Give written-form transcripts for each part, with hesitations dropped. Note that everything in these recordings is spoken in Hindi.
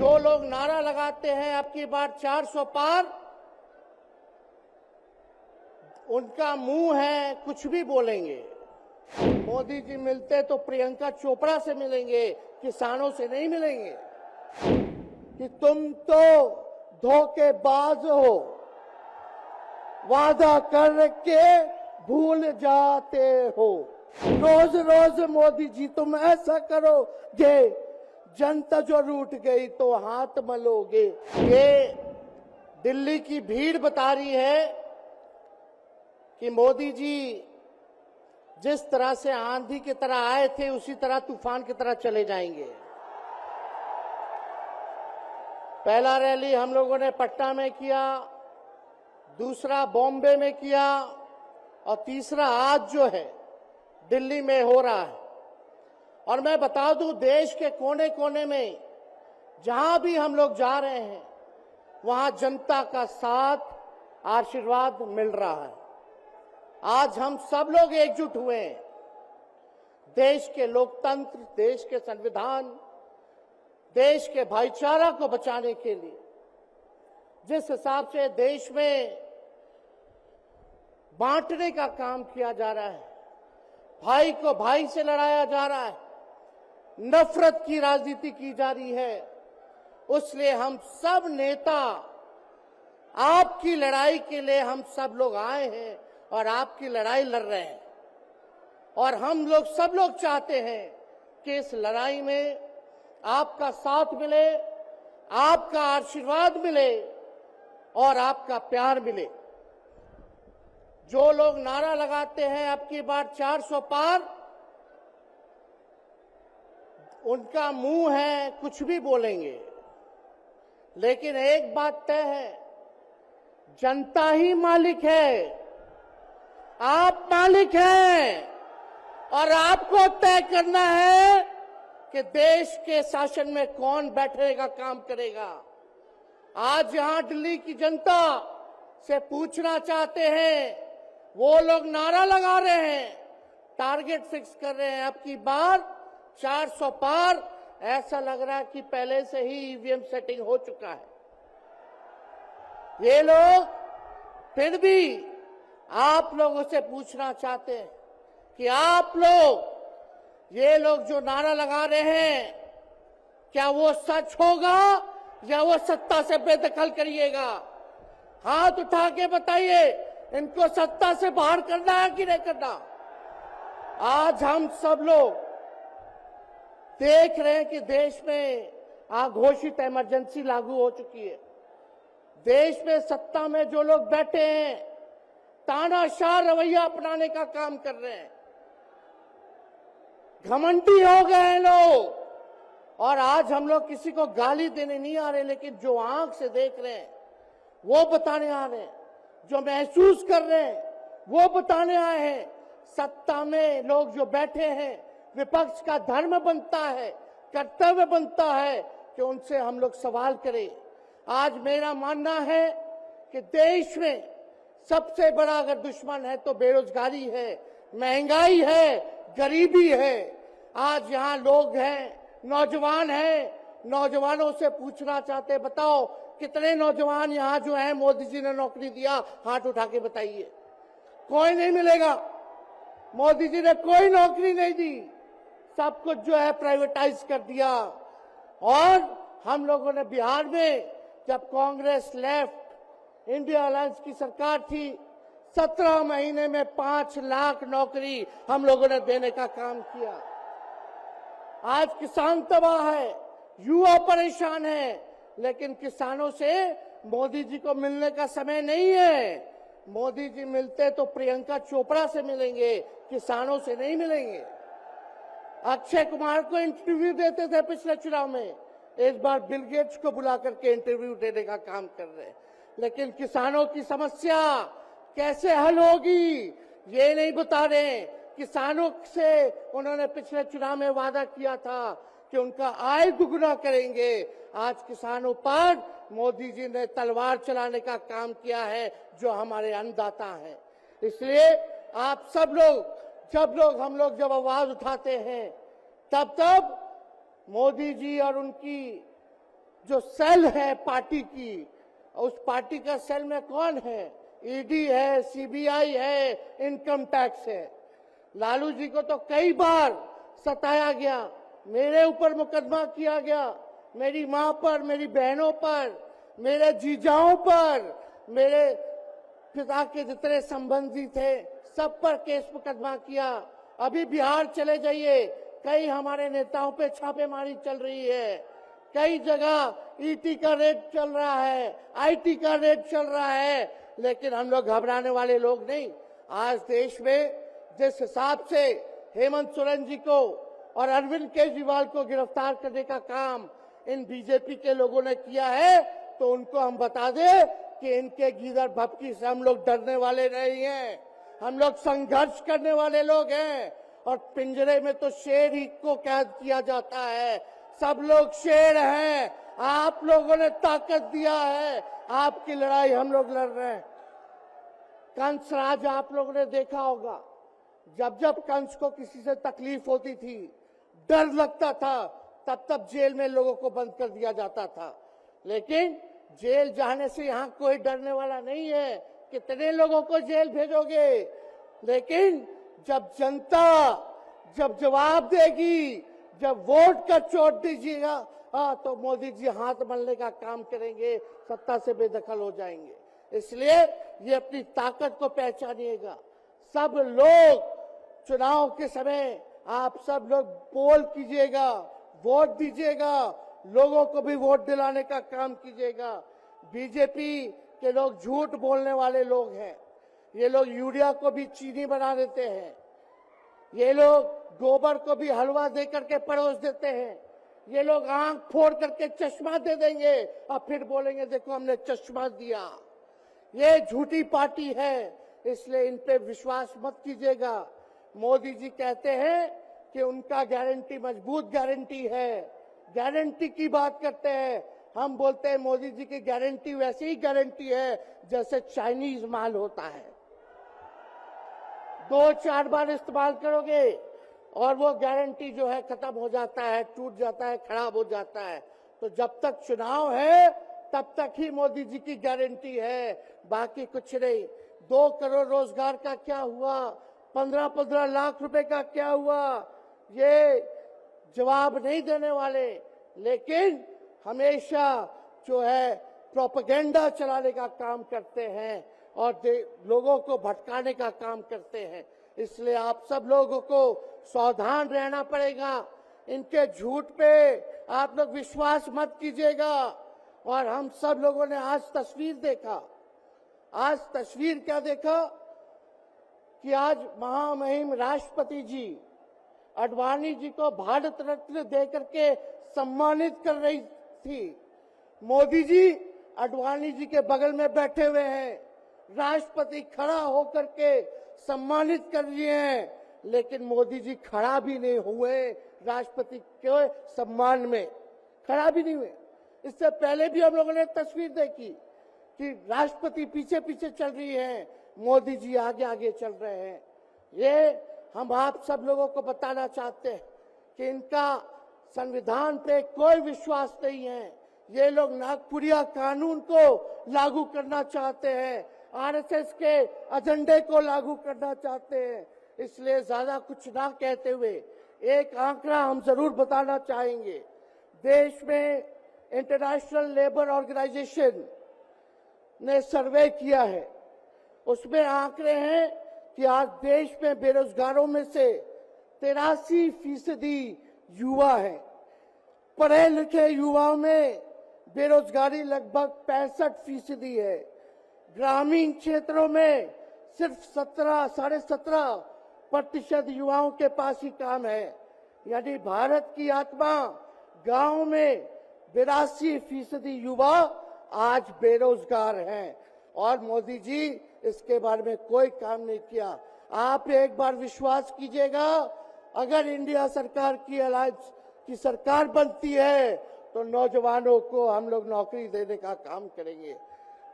जो लोग नारा लगाते हैं अब की बार 400 पार, उनका मुंह है कुछ भी बोलेंगे। मोदी जी मिलते तो प्रियंका चोपड़ा से मिलेंगे, किसानों से नहीं मिलेंगे। कि तुम तो धोखेबाज हो, वादा करके भूल जाते हो। रोज रोज मोदी जी तुम ऐसा करोगे, जनता जो रूठ गई तो हाथ मलोगे। ये दिल्ली की भीड़ बता रही है कि मोदी जी जिस तरह से आंधी की तरह आए थे उसी तरह तूफान की तरह चले जाएंगे। पहला रैली हम लोगों ने पटना में किया, दूसरा बॉम्बे में किया और तीसरा आज जो है दिल्ली में हो रहा है। और मैं बता दूं, देश के कोने कोने में जहां भी हम लोग जा रहे हैं वहां जनता का साथ, आशीर्वाद मिल रहा है। आज हम सब लोग एकजुट हुए हैं देश के लोकतंत्र, देश के संविधान, देश के भाईचारा को बचाने के लिए। जिस हिसाब से देश में बांटने का काम किया जा रहा है, भाई को भाई से लड़ाया जा रहा है, नफरत की राजनीति की जा रही है, उसलिए हम सब नेता आपकी लड़ाई के लिए हम सब लोग आए हैं और आपकी लड़ाई लड़ रहे हैं। और हम लोग सब लोग चाहते हैं कि इस लड़ाई में आपका साथ मिले, आपका आशीर्वाद मिले और आपका प्यार मिले। जो लोग नारा लगाते हैं अब की बार 400 पार, उनका मुंह है कुछ भी बोलेंगे। लेकिन एक बात तय है, जनता ही मालिक है, आप मालिक हैं और आपको तय करना है कि देश के शासन में कौन बैठने का काम करेगा। आज यहां दिल्ली की जनता से पूछना चाहते हैं, वो लोग नारा लगा रहे हैं, टारगेट फिक्स कर रहे हैं अब की बार 400 पार। ऐसा लग रहा है कि पहले से ही ईवीएम सेटिंग हो चुका है। ये लोग फिर भी आप लोगों से पूछना चाहते हैं कि आप लोग, ये लोग जो नारा लगा रहे हैं, क्या वो सच होगा या वो सत्ता से बेदखल करिएगा? हाथ उठा के बताइए, इनको सत्ता से बाहर करना है कि नहीं करना? आज हम सब लोग देख रहे हैं कि देश में अघोषित इमरजेंसी लागू हो चुकी है। देश में सत्ता में जो लोग बैठे हैं तानाशाह रवैया अपनाने का काम कर रहे हैं, घमंडी हो गए हैं लोग। और आज हम लोग किसी को गाली देने नहीं आ रहे, लेकिन जो आंख से देख रहे हैं वो बताने आ रहे हैं, जो महसूस कर रहे हैं वो बताने आए हैं। सत्ता में लोग जो बैठे हैं, विपक्ष का धर्म बनता है, कर्तव्य बनता है कि उनसे हम लोग सवाल करें। आज मेरा मानना है कि देश में सबसे बड़ा अगर दुश्मन है तो बेरोजगारी है, महंगाई है, गरीबी है। आज यहाँ लोग हैं, नौजवान हैं, नौजवानों से पूछना चाहते, बताओ कितने नौजवान यहाँ जो हैं मोदी जी ने नौकरी दिया? हाथ उठा के बताइए। कोई नहीं मिलेगा। मोदी जी ने कोई नौकरी नहीं दी, सब कुछ जो है प्राइवेटाइज कर दिया। और हम लोगों ने बिहार में जब कांग्रेस लेफ्ट इंडिया अलायंस की सरकार थी, 17 महीने में 5 लाख नौकरी हम लोगों ने देने का काम किया। आज किसान तबाह है, युवा परेशान है, लेकिन किसानों से मोदी जी को मिलने का समय नहीं है। मोदी जी मिलते तो प्रियंका चोपड़ा से मिलेंगे, किसानों से नहीं मिलेंगे। अक्षय कुमार को इंटरव्यू देते थे पिछले चुनाव में, इस बार बिल गेट्स को बुला करके इंटरव्यू देने का काम कर रहे हैं। लेकिन किसानों की समस्या कैसे हल होगी ये नहीं बता रहे। किसानों से उन्होंने पिछले चुनाव में वादा किया था कि उनका आय दुगुना करेंगे। आज किसानों पर मोदी जी ने तलवार चलाने का काम किया है, जो हमारे अन्नदाता हैं। इसलिए आप सब लोग, हम लोग जब आवाज उठाते हैं तब मोदी जी और उनकी जो सेल है पार्टी की, उस पार्टी का सेल में कौन है? ईडी है, सीबीआई है, इनकम टैक्स है। लालू जी को तो कई बार सताया गया, मेरे ऊपर मुकदमा किया गया, मेरी मां पर, मेरी बहनों पर, मेरे जीजाओं पर, मेरे पिता के जितने संबंधी थे सब पर केस मुकदमा किया। अभी बिहार चले जाइए, कई हमारे नेताओं पे छापेमारी चल रही है, कई जगह ईटी का रेड चल रहा है, आईटी का रेड चल रहा है, लेकिन हम लोग घबराने वाले लोग नहीं। आज देश में जिस हिसाब से हेमंत सोरेन जी को और अरविंद केजरीवाल को गिरफ्तार करने का काम इन बीजेपी के लोगों ने किया है, तो उनको हम बता दें कि इनके गीदड़ भपकी से हम लोग डरने वाले नहीं हैं। हम लोग संघर्ष करने वाले लोग हैं। और पिंजरे में तो शेर ही को कैद किया जाता है, सब लोग शेर हैं। आप लोगों ने ताकत दिया है, आपकी लड़ाई हम लोग लड़ रहे हैं। कंस राज आप लोगों ने देखा होगा, जब जब कंस को किसी से तकलीफ होती थी, डर लगता था, तब तब जेल में लोगों को बंद कर दिया जाता था। लेकिन जेल जाने से यहाँ कोई डरने वाला नहीं है। कितने लोगों को जेल भेजोगे? लेकिन जब जनता जब जवाब देगी, जब वोट का चोट दीजिएगा, तो मोदी जी हाथ मलने का काम करेंगे, सत्ता से बेदखल हो जाएंगे। इसलिए ये अपनी ताकत को पहचानिएगा। सब लोग चुनाव के समय आप सब लोग पोल कीजिएगा, वोट दीजिएगा, लोगों को भी वोट दिलाने का काम कीजिएगा। बीजेपी के लोग झूठ बोलने वाले लोग हैं। ये लोग यूरिया को भी चीनी बना देते हैं, ये लोग गोबर को भी हलवा दे करके परोस देते हैं, ये लोग आंख फोड़ करके चश्मा दे देंगे और फिर बोलेंगे देखो हमने चश्मा दिया। ये झूठी पार्टी है, इसलिए इन पे विश्वास मत कीजिएगा। मोदी जी कहते हैं कि उनका गारंटी मजबूत गारंटी है, गारंटी की बात करते हैं। हम बोलते हैं मोदी जी की गारंटी वैसी ही गारंटी है जैसे चाइनीज माल होता है, 2-4 बार इस्तेमाल करोगे और वो गारंटी जो है खत्म हो जाता है, टूट जाता है, खराब हो जाता है। तो जब तक चुनाव है तब तक ही मोदी जी की गारंटी है, बाकी कुछ नहीं। 2 करोड़ रोजगार का क्या हुआ, 15-15 लाख रुपए का क्या हुआ, ये जवाब नहीं देने वाले, लेकिन हमेशा जो है प्रोपेगेंडा चलाने का काम करते हैं और लोगों को भटकाने का काम करते हैं। इसलिए आप सब लोगों को सावधान रहना पड़ेगा। इनके झूठ पे आप लोग विश्वास मत कीजिएगा। और हम सब लोगों ने आज तस्वीर देखा, आज तस्वीर क्या देखा कि आज महामहिम राष्ट्रपति जी आडवाणी जी को भारत रत्न देकर के सम्मानित कर रही थी। मोदी जी आडवाणी जी के बगल में बैठे हुए हैं, राष्ट्रपति खड़ा होकर के सम्मानित कर रहे हैं, लेकिन मोदी जी खड़ा भी नहीं हुए राष्ट्रपति के सम्मान में, खड़ा भी नहीं हुए। इससे पहले भी हम लोगों ने तस्वीर देखी कि राष्ट्रपति पीछे पीछे चल रही है, मोदी जी आगे आगे चल रहे हैं। ये हम आप सब लोगों को बताना चाहते हैं कि इनका संविधान पे कोई विश्वास नहीं है। ये लोग नागपुरिया कानून को लागू करना चाहते हैं, आरएसएस के एजेंडे को लागू करना चाहते हैं। इसलिए ज्यादा कुछ ना कहते हुए एक आंकड़ा हम जरूर बताना चाहेंगे। देश में इंटरनेशनल लेबर ऑर्गेनाइजेशन ने सर्वे किया है, उसमें आंकड़े हैं कि आज देश में बेरोजगारों में से 83% युवा है। पढ़े लिखे युवाओं में बेरोजगारी लगभग 65% है। ग्रामीण क्षेत्रों में सिर्फ 17.5% युवाओं के पास ही काम है। यानी भारत की आत्मा गांव में 82% युवा आज बेरोजगार हैं और मोदी जी इसके बारे में कोई काम नहीं किया। आप एक बार विश्वास कीजिएगा, अगर इंडिया सरकार की अलायंस की सरकार बनती है तो नौजवानों को हम लोग नौकरी देने का काम करेंगे,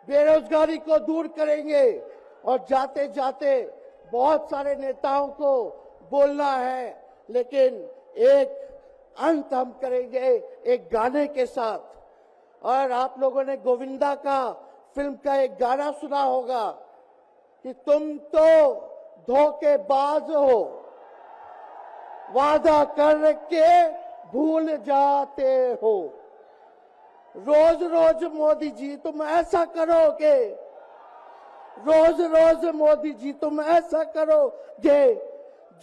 बेरोजगारी को दूर करेंगे। और जाते जाते बहुत सारे नेताओं को बोलना है, लेकिन एक अंत हम करेंगे एक गाने के साथ। और आप लोगों ने गोविंदा का फिल्म का एक गाना सुना होगा कि तुम तो धोखेबाज हो, वादा करके भूल जाते हो। रोज रोज मोदी जी तुम ऐसा करोगे, रोज रोज मोदी जी तुम ऐसा करोगे,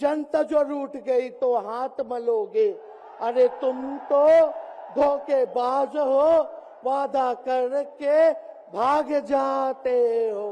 जनता जो रूठ गई तो हाथ मलोगे। अरे तुम तो धोखेबाज हो, वादा करके भाग जाते हो।